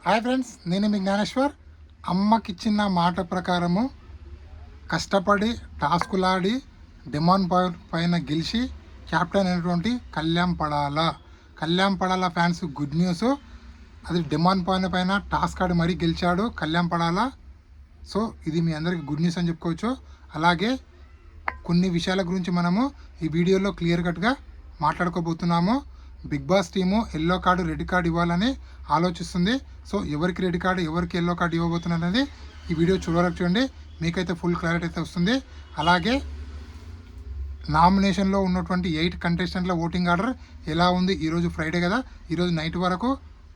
Hi friends, నేను మీ జ్ఞానేశ్వర్. అమ్మకిచ్చిన మాట ప్రకారము కష్టపడి టాస్కులాడి డిమాండ్ పైన గెలిచి క్యాప్టెన్ అయినటువంటి Kalyan Padala fans good news. అది డిమాండ్ పైన టాస్క్ ఆడి మరీ గెలిచాడు కళ్యాణ్ పడాల. సో ఇది మీ అందరికీ గుడ్ న్యూస్ అని చెప్పుకోవచ్చు. అలాగే కొన్ని విషయాల గురించి మనము ఈ వీడియోలో క్లియర్ కట్గా మాట్లాడుకోబోతున్నాము. Bigg boss team yellow card red card ఇవ్వాలని ఆలోచిస్తుంది. సో ఎవరికి రెడ్ కార్డు ఎవరికి ఎల్లో కార్డు ఇవ్వబోతున్నారు అనేది ఈ వీడియో చూడవరకు చూడండి, మీకైతే ఫుల్ క్లారిటీ అయితే వస్తుంది. అలాగే నామినేషన్లో ఉన్నటువంటి 8 కంటెస్టెంట్ల ఓటింగ్ ఆర్డర్ ఎలా ఉంది, ఈరోజు ఫ్రైడే కదా, ఈరోజు నైట్ వరకు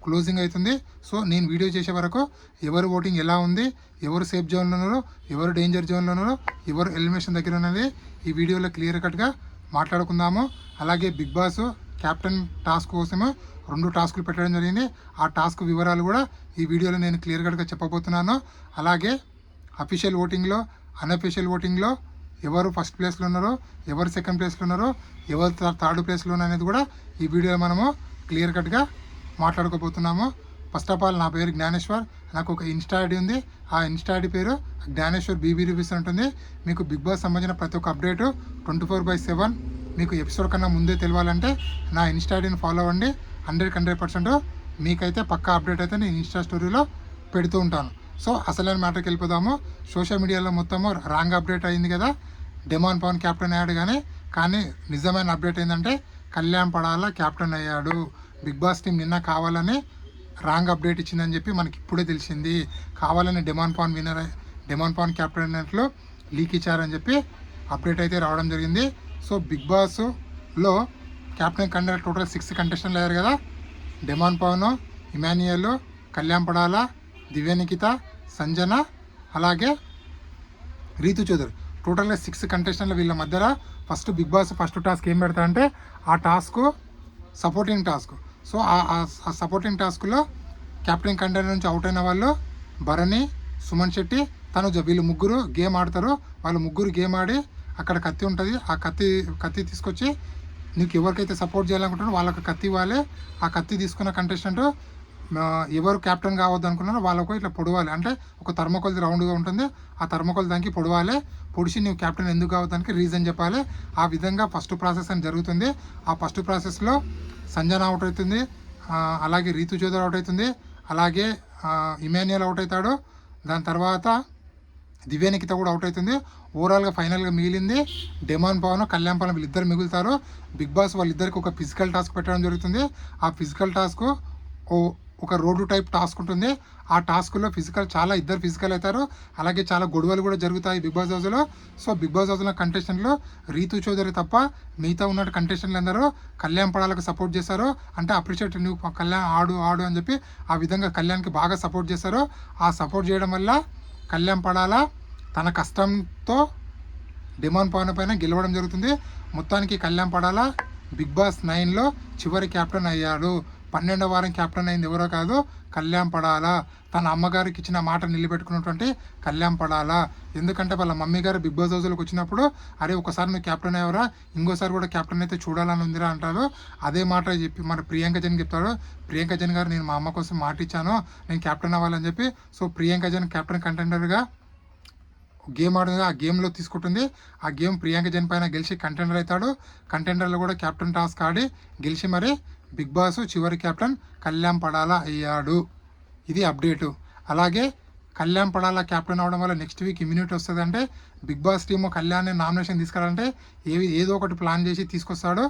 క్లోజింగ్ అవుతుంది. సో నేను వీడియో చేసే వరకు ఎవరు ఓటింగ్ ఎలా ఉంది, ఎవరు సేఫ్ జోన్లో ఉన్నారో, ఎవరు డేంజర్ జోన్లో ఉన్నారో, ఎవరు ఎలిమినేషన్ దగ్గర ఉన్నది ఈ వీడియోలో క్లియర్ కట్గా మాట్లాడుకుందాము. అలాగే బిగ్ బాస్ క్యాప్టెన్ టాస్క్ కోసము 2 టాస్కులు పెట్టడం జరిగింది. ఆ టాస్క్ వివరాలు కూడా ఈ వీడియోలో నేను క్లియర్ కట్గా చెప్పబోతున్నాను. అలాగే అఫీషియల్ ఓటింగ్లో అన్అఫీషియల్ ఓటింగ్లో ఎవరు ఫస్ట్ ప్లేస్లో ఉన్నారో, ఎవరు సెకండ్ ప్లేస్లో ఉన్నారో, ఎవరు థర్డ్ ప్లేస్లో ఉన్నారో అనేది కూడా ఈ వీడియోలో మనము క్లియర్ కట్గా మాట్లాడుకోబోతున్నాము. ఫస్ట్ ఆఫ్ ఆల్ నా పేరు జ్ఞానేశ్వర్. నాకు ఒక ఇన్స్టా ఐడి ఉంది. ఆ ఇన్స్టా ఐడి పేరు జ్ఞానేశ్వర్ బీబీ రివ్యూస్ ఉంటుంది. మీకు బిగ్ బాస్ సంబంధించిన ప్రతి ఒక్క అప్డేటు 24/7 మీకు ఎపిసోడ్ కన్నా ముందే తెలియాలంటే నా ఇన్స్టా ఐడిని ఫాలో అవ్వండి. 100% మీకైతే పక్కా అప్డేట్ అయితే నేను ఇన్స్టా స్టోరీలో పెడుతూ ఉంటాను. సో అసలైన మ్యాటర్కి వెళ్ళిపోదాము. సోషల్ మీడియాలో మొత్తము రాంగ్ అప్డేట్ అయింది కదా, డిమాండ్ పవన్ క్యాప్టెన్ అయ్యాడు. కానీ నిజమైన అప్డేట్ ఏంటంటే కళ్యాణ్ పడాల క్యాప్టెన్ అయ్యాడు. బిగ్ బాస్ టీం నిన్న కావాలని రాంగ్ అప్డేట్ ఇచ్చిందని చెప్పి మనకి ఇప్పుడే తెలిసింది. కావాలని డిమాండ్ పవన్ క్యాప్టెన్ అయినట్లు లీక్ ఇచ్చారని చెప్పి అప్డేట్ అయితే రావడం జరిగింది. సో బిగ్ బాస్లో క్యాప్టెన్ కండక్ట్ టోటల్ 6 కంటెస్టెంట్లు అయ్యారు కదా. డిమాండ్ పవన్, ఇమాన్యుయల్, కళ్యాణ్ పడాల, దివ్యనికిత, సంజన, అలాగే రీతు చౌదరి, టోటల్గా 6 కంటెస్టెంట్లు. వీళ్ళ మధ్యలో first Bigg Boss first task ఏం పెడతా అంటే ఆ టాస్క్ సపోర్టింగ్ టాస్క్. సో ఆ సపోర్టింగ్ టాస్క్లో క్యాప్టెన్ కంటెంట్ నుంచి అవుట్ అయిన వాళ్ళు భరణి, సుమన్ శెట్టి, తనుజ, వీళ్ళు ముగ్గురు గేమ్ ఆడతారు. వాళ్ళు ముగ్గురు గేమ్ ఆడి అక్కడ కత్తి ఉంటుంది. ఆ కత్తి తీసుకొచ్చి నీకు ఎవరికైతే సపోర్ట్ చేయాలనుకుంటారో వాళ్ళకి కత్తి ఇవ్వాలి. ఆ కత్తి తీసుకున్న కంటెస్టెంట్ ఎవరు క్యాప్టెన్ కావద్దు అనుకున్నారో వాళ్ళకు ఇట్లా పొడవాలి. అంటే ఒక థర్మకోల్ రౌండ్గా ఉంటుంది. ఆ థర్మకోల్ దానికి పొడవాలి. పొడిచి నువ్వు క్యాప్టెన్ ఎందుకు కావద్దానికి రీజన్ చెప్పాలి. ఆ విధంగా ఫస్ట్ ప్రాసెస్ అని జరుగుతుంది. ఆ ఫస్ట్ ప్రాసెస్లో సంజన అవుట్ అవుతుంది, అలాగే రీతు చౌదరి అవుట్ అవుతుంది, అలాగే ఇమాన్యుయల్ అవుట్ అవుతాడు. దాని తర్వాత దివ్యనికిత కూడా అవుట్ అవుతుంది. ఓవరాల్గా ఫైనల్గా మిగిలింది డిమాండ్ పవన్, కళ్యాణ్ పవన్, వీళ్ళిద్దరు మిగులుతారు. బిగ్ బాస్ వాళ్ళిద్దరికి ఒక ఫిజికల్ టాస్క్ పెట్టడం జరుగుతుంది. ఆ ఫిజికల్ టాస్క్ ఒక రోడ్డు టైప్ టాస్క్ ఉంటుంది. ఆ టాస్క్లో ఇద్దరు ఫిజికల్ అవుతారు. అలాగే చాలా గొడవలు కూడా జరుగుతాయి బిగ్ బాస్ హౌస్లో. సో బిగ్ బాస్ హౌస్లో కంటెస్టెంట్లు రీతు చౌదరి తప్ప మిగతా ఉన్న కంటెస్టెంట్లు అందరూ కళ్యాణ్ పడాలకు సపోర్ట్ చేశారు. అంటే అప్రిషియేట్, నువ్వు కళ్యాణ్ ఆడు అని చెప్పి ఆ విధంగా కళ్యాణ్కి బాగా సపోర్ట్ చేశారు. ఆ సపోర్ట్ చేయడం వల్ల కళ్యాణ్ పడాల తన కష్టంతో డిమాండ్ పవన్ పైన గెలవడం జరుగుతుంది. మొత్తానికి కళ్యాణ్ పడాల బిగ్ బాస్ 9లో చివరి క్యాప్టెన్ అయ్యాడు. 12వ వారం క్యాప్టెన్ అయింది ఎవరో కాదు, కళ్యాణ్ పడాల. తన అమ్మగారికి ఇచ్చిన మాట నిలబెట్టుకున్నటువంటి కళ్యాణ్ పడాల. ఎందుకంటే వాళ్ళ మమ్మీ గారు బిగ్ బాస్ హౌస్లోకి వచ్చినప్పుడు, అరే ఒకసారి నువ్వు క్యాప్టెన్ అయ్యావరా, ఇంకోసారి కూడా క్యాప్టెన్ అయితే చూడాలని ఉందిరా అంటారు. అదే మాట చెప్పి మన ప్రియాంక జన్ చెప్తాడు. ప్రియాంక జన్ గారు, నేను మా అమ్మ కోసం మాట ఇచ్చాను, నేను క్యాప్టెన్ అవ్వాలని చెప్పి. సో ప్రియాంక జన్ క్యాప్టెన్ కంటెండర్గా గేమ్ ఆడుతుంది. ఆ గేమ్లో తీసుకుంటుంది. ఆ గేమ్ ప్రియాంక జన్ పైన గెలిచి కంటెండర్ అవుతాడు. కంటెండర్లో కూడా క్యాప్టెన్ టాస్క్ ఆడి గెలిచి మరి బిగ్ బాస్ చివరి క్యాప్టెన్ కళ్యాణ్ పడాల అయ్యాడు. ఇది అప్డేటు. అలాగే కళ్యాణ్ పడాల క్యాప్టెన్ అవడం వల్ల నెక్స్ట్ వీక్ ఇమ్యూనిటీ వస్తుంది. అంటే Bigg boss team Kalyan nomination తీసుకురావాలంటే ఏదో ఒకటి ప్లాన్ చేసి తీసుకొస్తాడు.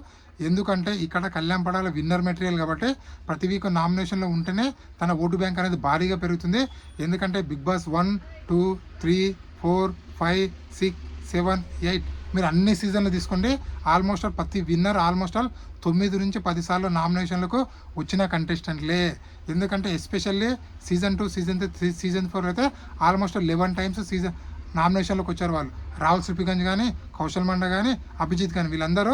ఎందుకంటే ఇక్కడ కళ్యాణ్ పడాల విన్నర్ మెటీరియల్ కాబట్టి ప్రతి వీక్ నామినేషన్లో ఉంటేనే తన ఓటు బ్యాంక్ అనేది భారీగా పెరుగుతుంది. ఎందుకంటే బిగ్ బాస్ 1, 2, 3, 4, 5, 6, 7, 8 మీరు అన్ని సీజన్లు తీసుకోండి. ఆల్మోస్ట్ ప్రతి విన్నర్ 9 నుంచి 10 సార్లు నామినేషన్లకు వచ్చిన కంటెస్టెంట్లే. ఎందుకంటే ఎస్పెషల్లీ సీజన్ 2, సీజన్ 3, సీజన్ 4 అయితే ఆల్మోస్ట్ 11 టైమ్స్ నామినేషన్లోకి వచ్చారు వాళ్ళు. రాహుల్ శ్రీపిగంజ్ కానీ, కౌశల్ మండ కానీ, అభిజిత్ కానీ, వీళ్ళందరూ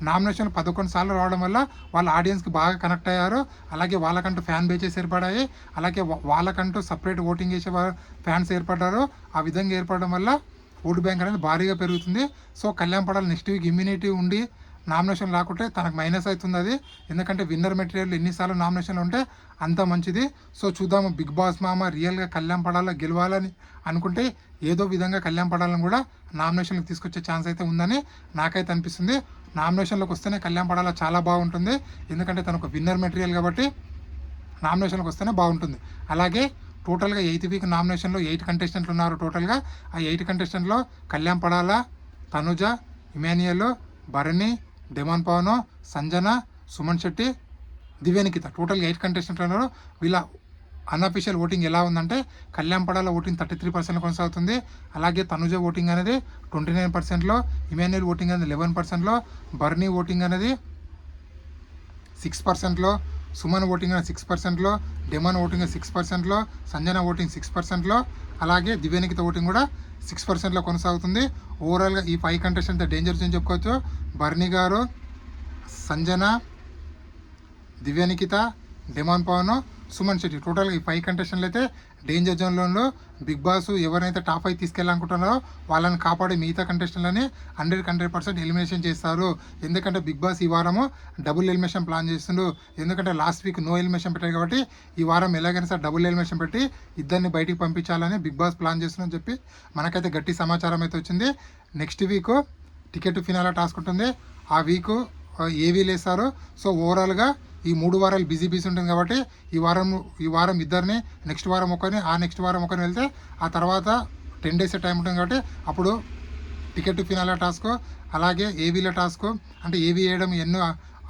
నామినేషన్లు 11 సార్లు రావడం వల్ల వాళ్ళ ఆడియన్స్కి బాగా కనెక్ట్ అయ్యారు. అలాగే వాళ్ళకంటూ ఫ్యాన్ బేజెస్ ఏర్పడాయి. అలాగే వాళ్ళకంటూ సపరేట్ ఓటింగ్ చేసే ఫ్యాన్స్ ఏర్పడ్డారు. ఆ విధంగా ఏర్పడడం వల్ల ఓటు బ్యాంక్ అనేది భారీగా పెరుగుతుంది. So Kalyan Padala next week immunity ఉండి నామినేషన్ రాకుంటే తనకు మైనస్ అవుతుంది అది. ఎందుకంటే విన్నర్ మెటీరియల్ ఎన్నిసార్లు నామినేషన్లు ఉంటే అంత మంచిది. సో చూద్దాము బిగ్ బాస్ మామ రియల్గా కళ్యాణ్ పడాలా గెలవాలని అనుకుంటే ఏదో విధంగా కళ్యాణ్ పడాలని కూడా నామినేషన్లకు తీసుకొచ్చే ఛాన్స్ అయితే ఉందని నాకైతే అనిపిస్తుంది. నామినేషన్లోకి వస్తేనే కళ్యాణ్ పడాలా చాలా బాగుంటుంది. ఎందుకంటే తను ఒక విన్నర్ మెటీరియల్ కాబట్టి నామినేషన్కి వస్తేనే బాగుంటుంది. అలాగే టోటల్గా 8th వీక్ నామినేషన్లో 8 కంటెస్టెంట్లు ఉన్నారు. టోటల్గా ఆ 8 కంటెస్టెంట్లో కళ్యాణ్ పడాలా, తనుజ, ఇమాన్యుయల్, భరణి, డెమాన్ పవన్, సంజన, సుమన్ శెట్టి, దివ్యనికిత టోటల్గా 8 కంటెస్టెంట్లు ఉన్నారు. వీళ్ళ అన్అఫీషియల్ ఓటింగ్ ఎలా ఉందంటే కళ్యాణ్ పడాల ఓటింగ్ 33% కొనసాగుతుంది. అలాగే తనుజ ఓటింగ్ అనేది 29%లో, ఇమాన్యుయల్ ఓటింగ్ అనేది 11%లో, భరణి ఓటింగ్ అనేది 6%లో, సుమన్ ఓటింగ్ అనేది 6%లో, డెమాన్ ఓటింగ్ 6%లో, సంజన ఓటింగ్ 6%లో, అలాగే దివ్యనికిత ఓటింగ్ కూడా 6%లో కొనసాగుతుంది. ఓవరాల్గా ఈ 5 కంటెస్టెంట్ డేంజర్ జోన్ చెప్పుకోవచ్చు. భరణి గారు, సంజన, దివ్యనికిత, డెమాన్ పవన్, సుమన్ శెట్టి టోటల్గా ఈ 5 కంటెస్టెంట్లు అయితే డేంజర్ జోన్లో బిగ్ బాస్ ఎవరైతే టాప్ 5 తీసుకెళ్ళాలనుకుంటున్నారో వాళ్ళని కాపాడే మిగతా కంటెస్టెంట్లని 100% ఎలిమినేషన్ చేస్తారు. ఎందుకంటే బిగ్ బాస్ ఈ వారము డబుల్ ఎలిమినేషన్ ప్లాన్ చేస్తుండు. ఎందుకంటే లాస్ట్ వీక్ నో ఎలిమినేషన్ పెట్టారు కాబట్టి ఈ వారం ఎలాగైనా సరే డబుల్ ఎలిమినేషన్ పెట్టి ఇద్దరిని బయటికి పంపించాలని బిగ్ బాస్ ప్లాన్ చేస్తుందని చెప్పి మనకైతే గట్టి సమాచారం అయితే వచ్చింది. నెక్స్ట్ వీక్ టికెట్ ఫినాలా టాస్క్ ఉంటుంది. ఆ వీక్ ఏవీ లేస్తారు. సో ఓవరాల్గా ఈ 3 వారాలు బిజీ ఉంటుంది కాబట్టి ఈ వారం ఇద్దరిని, నెక్స్ట్ వారం ఒకరిని, ఆ నెక్స్ట్ వారం ఒకరిని వెళ్తే ఆ తర్వాత 10 days టైం ఉంటుంది కాబట్టి అప్పుడు టికెట్ ఫినాలా టాస్క్, అలాగే ఏవీల టాస్క్, అంటే ఏవీ వేయడం ఎన్నో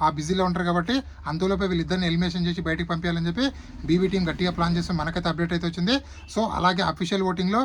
ఆ బిజీలో ఉంటారు కాబట్టి అంతలోపే వీళ్ళిద్దరిని ఎలిమినేషన్ చేసి బయటికి పంపించాలని చెప్పి బీబీ టీం గట్టిగా ప్లాన్ చేసి మనకైతే అప్డేట్ అయితే వచ్చింది. సో అలాగే అఫీషియల్ ఓటింగ్లో